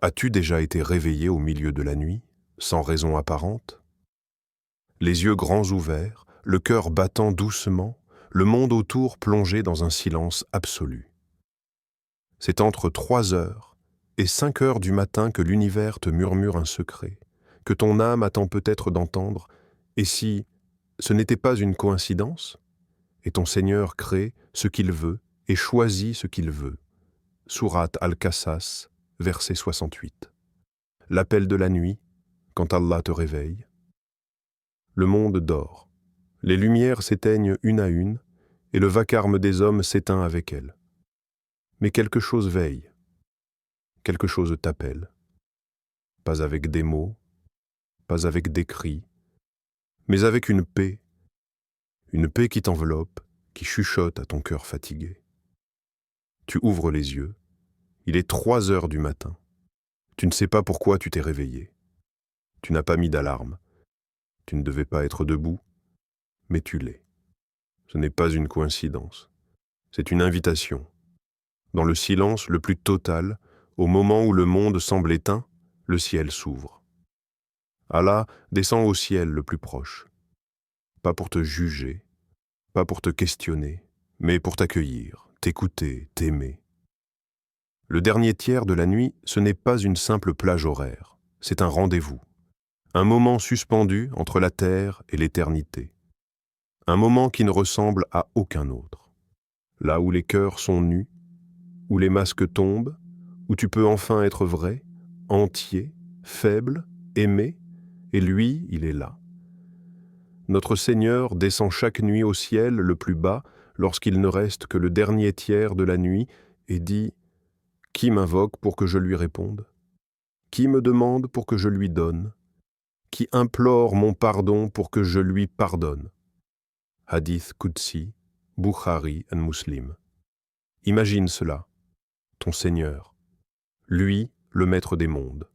As-tu déjà été réveillé au milieu de la nuit, sans raison apparente? Les yeux grands ouverts, le cœur battant doucement, le monde autour plongé dans un silence absolu. C'est entre 3 heures et 5 heures du matin que l'univers te murmure un secret, que ton âme attend peut-être d'entendre, et si ce n'était pas une coïncidence? Et ton Seigneur crée ce qu'il veut et choisit ce qu'il veut. Sourate Al-Qasas, verset 68. L'appel de la nuit, quand Allah te réveille. Le monde dort. Les lumières s'éteignent une à une, et le vacarme des hommes s'éteint avec elles. Mais quelque chose veille. Quelque chose t'appelle. Pas avec des mots, pas avec des cris, mais avec une paix qui t'enveloppe, qui chuchote à ton cœur fatigué. Tu ouvres les yeux, il est 3 heures du matin. Tu ne sais pas pourquoi tu t'es réveillé. Tu n'as pas mis d'alarme. Tu ne devais pas être debout, mais tu l'es. Ce n'est pas une coïncidence. C'est une invitation. Dans le silence le plus total, au moment où le monde semble éteint, le ciel s'ouvre. Allah descend au ciel le plus proche. Pas pour te juger, pas pour te questionner, mais pour t'accueillir, t'écouter, t'aimer. Le dernier tiers de la nuit, ce n'est pas une simple plage horaire, c'est un rendez-vous. Un moment suspendu entre la terre et l'éternité. Un moment qui ne ressemble à aucun autre. Là où les cœurs sont nus, où les masques tombent, où tu peux enfin être vrai, entier, faible, aimé, et lui, il est là. Notre Seigneur descend chaque nuit au ciel le plus bas lorsqu'il ne reste que le dernier tiers de la nuit et dit « Qui m'invoque pour que je lui réponde? Qui me demande pour que je lui donne? Qui implore mon pardon pour que je lui pardonne ?» Hadith Qudsi, Bukhari and Muslim. Imagine cela, ton Seigneur, lui, le maître des mondes.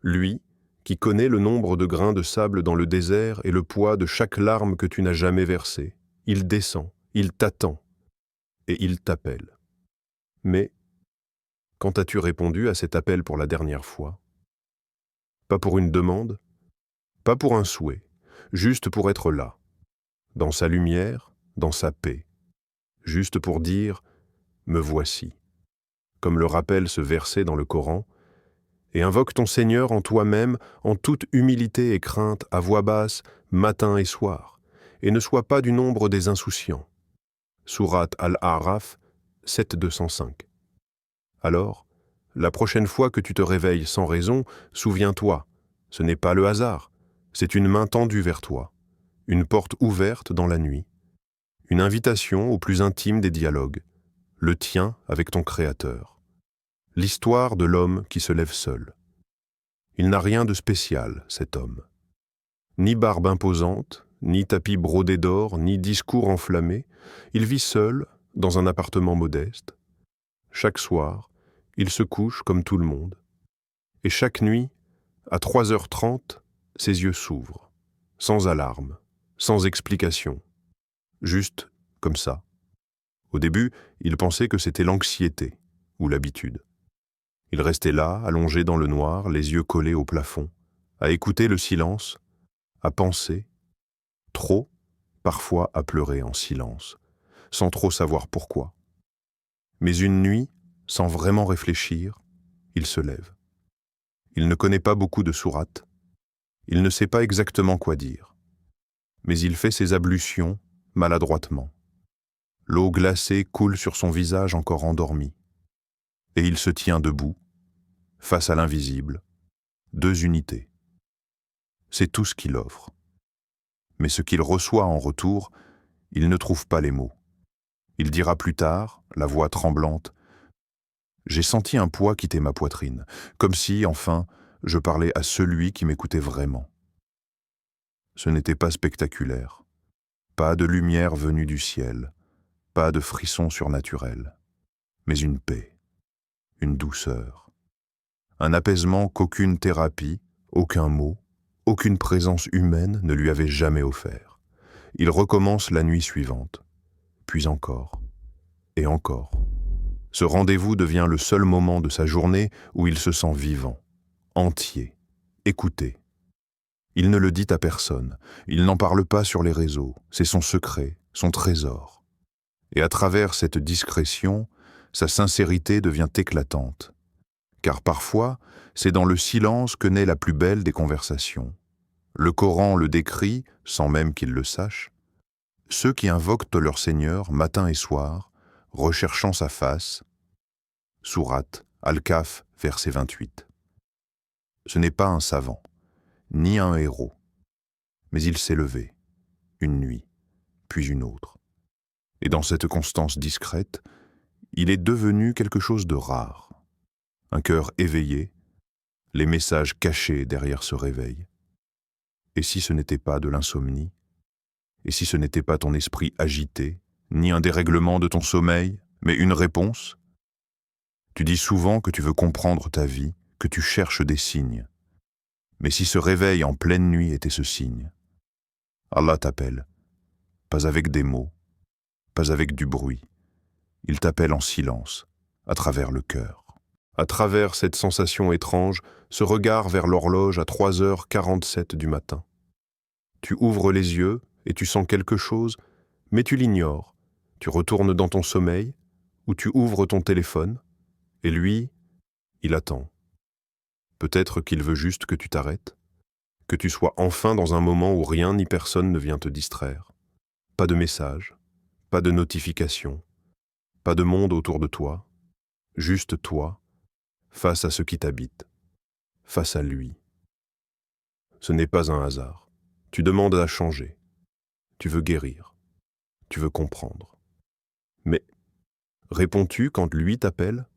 Lui, qui connaît le nombre de grains de sable dans le désert et le poids de chaque larme que tu n'as jamais versée. Il descend, il t'attend, et il t'appelle. Mais, quand as-tu répondu à cet appel pour la dernière fois? Pas pour une demande, pas pour un souhait, juste pour être là, dans sa lumière, dans sa paix, juste pour dire « Me voici », comme le rappelle ce verset dans le Coran, et invoque ton Seigneur en toi-même, en toute humilité et crainte, à voix basse, matin et soir, et ne sois pas du nombre des insouciants. Sourate Al-A'raf, 7-205. Alors, la prochaine fois que tu te réveilles sans raison, souviens-toi, ce n'est pas le hasard, c'est une main tendue vers toi, une porte ouverte dans la nuit, une invitation au plus intime des dialogues, le tien avec ton Créateur. L'histoire de l'homme qui se lève seul. Il n'a rien de spécial, cet homme. Ni barbe imposante, ni tapis brodé d'or, ni discours enflammé. Il vit seul, dans un appartement modeste. Chaque soir, il se couche comme tout le monde. Et chaque nuit, à 3h30, ses yeux s'ouvrent, sans alarme, sans explication. Juste comme ça. Au début, il pensait que c'était l'anxiété ou l'habitude. Il restait là, allongé dans le noir, les yeux collés au plafond, à écouter le silence, à penser, trop, parfois à pleurer en silence, sans trop savoir pourquoi. Mais une nuit, sans vraiment réfléchir, il se lève. Il ne connaît pas beaucoup de sourates, il ne sait pas exactement quoi dire, mais il fait ses ablutions maladroitement. L'eau glacée coule sur son visage encore endormi, et il se tient debout, face à l'invisible, 2 unités. C'est tout ce qu'il offre. Mais ce qu'il reçoit en retour, il ne trouve pas les mots. Il dira plus tard, la voix tremblante, « J'ai senti un poids quitter ma poitrine, comme si, enfin, je parlais à celui qui m'écoutait vraiment. » Ce n'était pas spectaculaire, pas de lumière venue du ciel, pas de frisson surnaturel, mais une paix, une douceur, un apaisement qu'aucune thérapie, aucun mot, aucune présence humaine ne lui avait jamais offert. Il recommence la nuit suivante, puis encore, et encore, Ce rendez-vous devient le seul moment de sa journée où il se sent vivant, entier, écouté. Il ne le dit à personne, il n'en parle pas sur les réseaux, c'est son secret, son trésor. Et à travers cette discrétion, sa sincérité devient éclatante. Car parfois, c'est dans le silence que naît la plus belle des conversations. Le Coran le décrit, sans même qu'il le sache. Ceux qui invoquent leur Seigneur matin et soir, recherchant sa face. Sourate Al-Kahf, verset 28. Ce n'est pas un savant, ni un héros, mais il s'est levé, une nuit, puis une autre. Et dans cette constance discrète, il est devenu quelque chose de rare. Un cœur éveillé, les messages cachés derrière ce réveil. Et si ce n'était pas de l'insomnie? Et si ce n'était pas ton esprit agité, ni un dérèglement de ton sommeil, mais une réponse? Tu dis souvent que tu veux comprendre ta vie, que tu cherches des signes. Mais si ce réveil en pleine nuit était ce signe? Allah t'appelle, pas avec des mots, pas avec du bruit. Il t'appelle en silence, à travers le cœur. À travers cette sensation étrange, ce regard vers l'horloge à 3h47 du matin. Tu ouvres les yeux et tu sens quelque chose, mais tu l'ignores. Tu retournes dans ton sommeil, ou tu ouvres ton téléphone, et lui, il attend. Peut-être qu'il veut juste que tu t'arrêtes, que tu sois enfin dans un moment où rien ni personne ne vient te distraire. Pas de message, pas de notification, pas de monde autour de toi, juste toi, face à ce qui t'habite, face à lui. Ce n'est pas un hasard. Tu demandes à changer. Tu veux guérir. Tu veux comprendre. Mais réponds-tu quand lui t'appelle?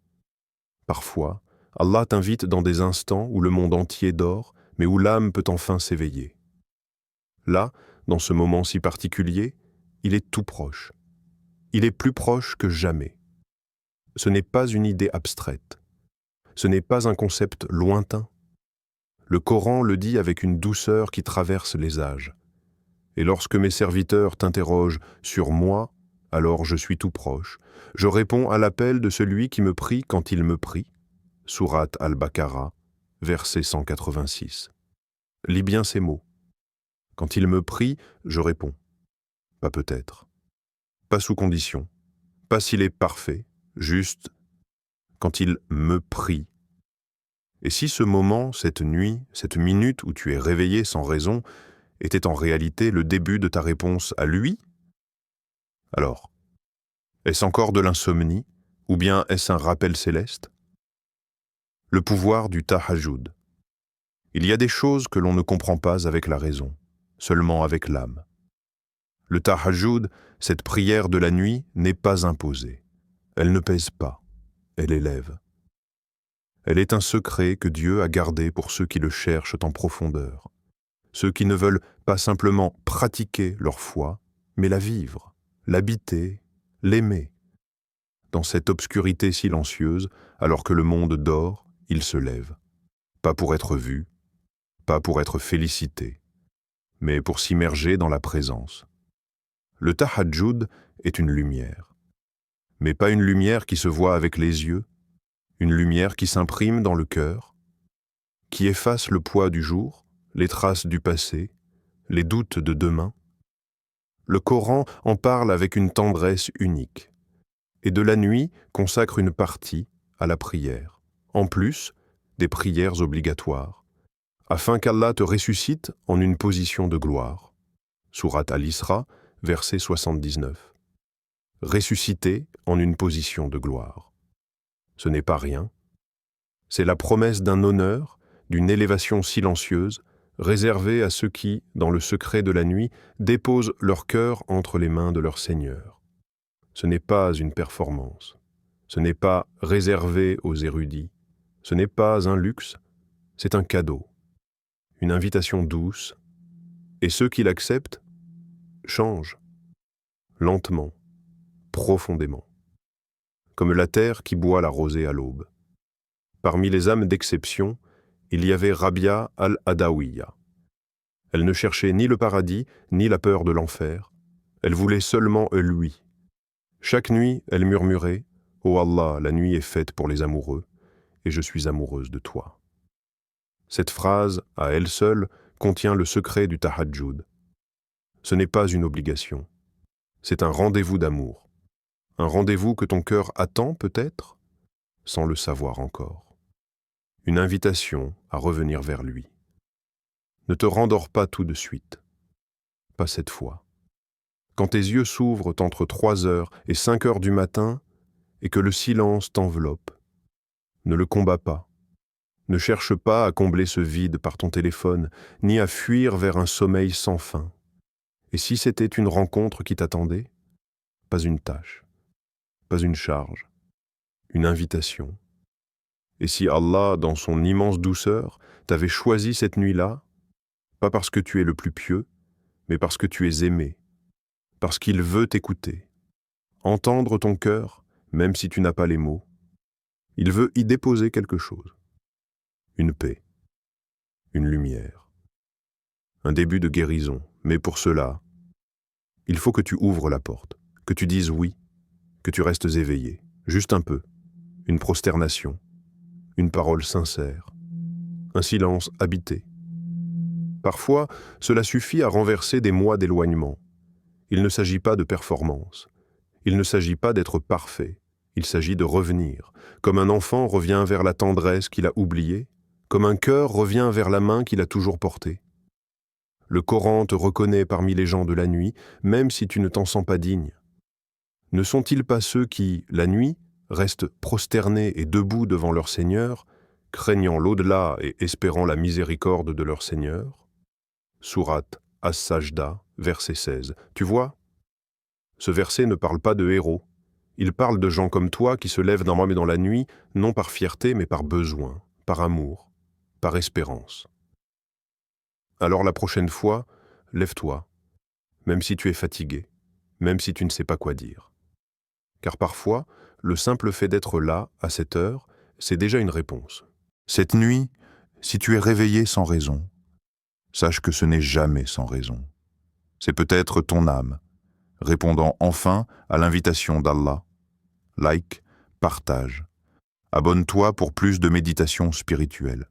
Parfois, Allah t'invite dans des instants où le monde entier dort, mais où l'âme peut enfin s'éveiller. Là, dans ce moment si particulier, il est tout proche. Il est plus proche que jamais. Ce n'est pas une idée abstraite. Ce n'est pas un concept lointain. Le Coran le dit avec une douceur qui traverse les âges. Et lorsque mes serviteurs t'interrogent sur moi, alors je suis tout proche. Je réponds à l'appel de celui qui me prie quand il me prie. Sourate Al-Baqarah, verset 186. Lis bien ces mots. Quand il me prie, je réponds. Pas peut-être. Pas sous condition. Pas s'il est parfait. Juste quand il me prie. Et si ce moment, cette nuit, cette minute où tu es réveillé sans raison, était en réalité le début de ta réponse à lui? Alors, est-ce encore de l'insomnie, ou bien est-ce un rappel céleste? Le pouvoir du tahajjud. Il y a des choses que l'on ne comprend pas avec la raison, seulement avec l'âme. Le tahajjud, cette prière de la nuit, n'est pas imposée. Elle ne pèse pas, elle élève. Elle est un secret que Dieu a gardé pour ceux qui le cherchent en profondeur. Ceux qui ne veulent pas simplement pratiquer leur foi, mais la vivre, l'habiter, l'aimer. Dans cette obscurité silencieuse, alors que le monde dort, il se lève. Pas pour être vu, pas pour être félicité, mais pour s'immerger dans la présence. Le tahajjud est une lumière, mais pas une lumière qui se voit avec les yeux, une lumière qui s'imprime dans le cœur, qui efface le poids du jour, les traces du passé, les doutes de demain. Le Coran en parle avec une tendresse unique, et de la nuit consacre une partie à la prière, en plus des prières obligatoires, afin qu'Allah te ressuscite en une position de gloire. Sourate Al-Isra, verset 79. Ressusciter en une position de gloire. Ce n'est pas rien. C'est la promesse d'un honneur, d'une élévation silencieuse, réservée à ceux qui, dans le secret de la nuit, déposent leur cœur entre les mains de leur Seigneur. Ce n'est pas une performance. Ce n'est pas réservé aux érudits. Ce n'est pas un luxe. C'est un cadeau. Une invitation douce. Et ceux qui l'acceptent changent. Lentement. Profondément. Comme la terre qui boit la rosée à l'aube. Parmi les âmes d'exception, il y avait Rabia al-Adawiya. Elle ne cherchait ni le paradis, ni la peur de l'enfer. Elle voulait seulement lui. Chaque nuit, elle murmurait Ô Allah, la nuit est faite pour les amoureux, et je suis amoureuse de toi. Cette phrase, à elle seule, contient le secret du tahajjud. Ce n'est pas une obligation, c'est un rendez-vous d'amour. Un rendez-vous que ton cœur attend peut-être, sans le savoir encore. Une invitation à revenir vers lui. Ne te rendors pas tout de suite. Pas cette fois. Quand tes yeux s'ouvrent entre 3 heures et 5 heures du matin et que le silence t'enveloppe, ne le combats pas. Ne cherche pas à combler ce vide par ton téléphone, ni à fuir vers un sommeil sans fin. Et si c'était une rencontre qui t'attendait, pas une tâche, pas une charge, une invitation. Et si Allah, dans son immense douceur, t'avait choisi cette nuit-là, pas parce que tu es le plus pieux, mais parce que tu es aimé, parce qu'il veut t'écouter, entendre ton cœur, même si tu n'as pas les mots. Il veut y déposer quelque chose. Une paix, une lumière, un début de guérison. Mais pour cela, il faut que tu ouvres la porte, que tu dises oui, que tu restes éveillé, juste un peu, une prosternation, une parole sincère, un silence habité. Parfois, cela suffit à renverser des mois d'éloignement. Il ne s'agit pas de performance, il ne s'agit pas d'être parfait, il s'agit de revenir, comme un enfant revient vers la tendresse qu'il a oubliée, comme un cœur revient vers la main qu'il a toujours portée. Le Coran te reconnaît parmi les gens de la nuit, même si tu ne t'en sens pas digne. Ne sont-ils pas ceux qui, la nuit, restent prosternés et debout devant leur Seigneur, craignant l'au-delà et espérant la miséricorde de leur Seigneur? Sourate As-Sajda, verset 16. Tu vois, ce verset ne parle pas de héros. Il parle de gens comme toi qui se lèvent dans la nuit, non par fierté, mais par besoin, par amour, par espérance. Alors la prochaine fois, lève-toi, même si tu es fatigué, même si tu ne sais pas quoi dire. Car parfois, le simple fait d'être là, à cette heure, c'est déjà une réponse. Cette nuit, si tu es réveillé sans raison, sache que ce n'est jamais sans raison. C'est peut-être ton âme, répondant enfin à l'invitation d'Allah. Like, partage. Abonne-toi pour plus de méditation spirituelle.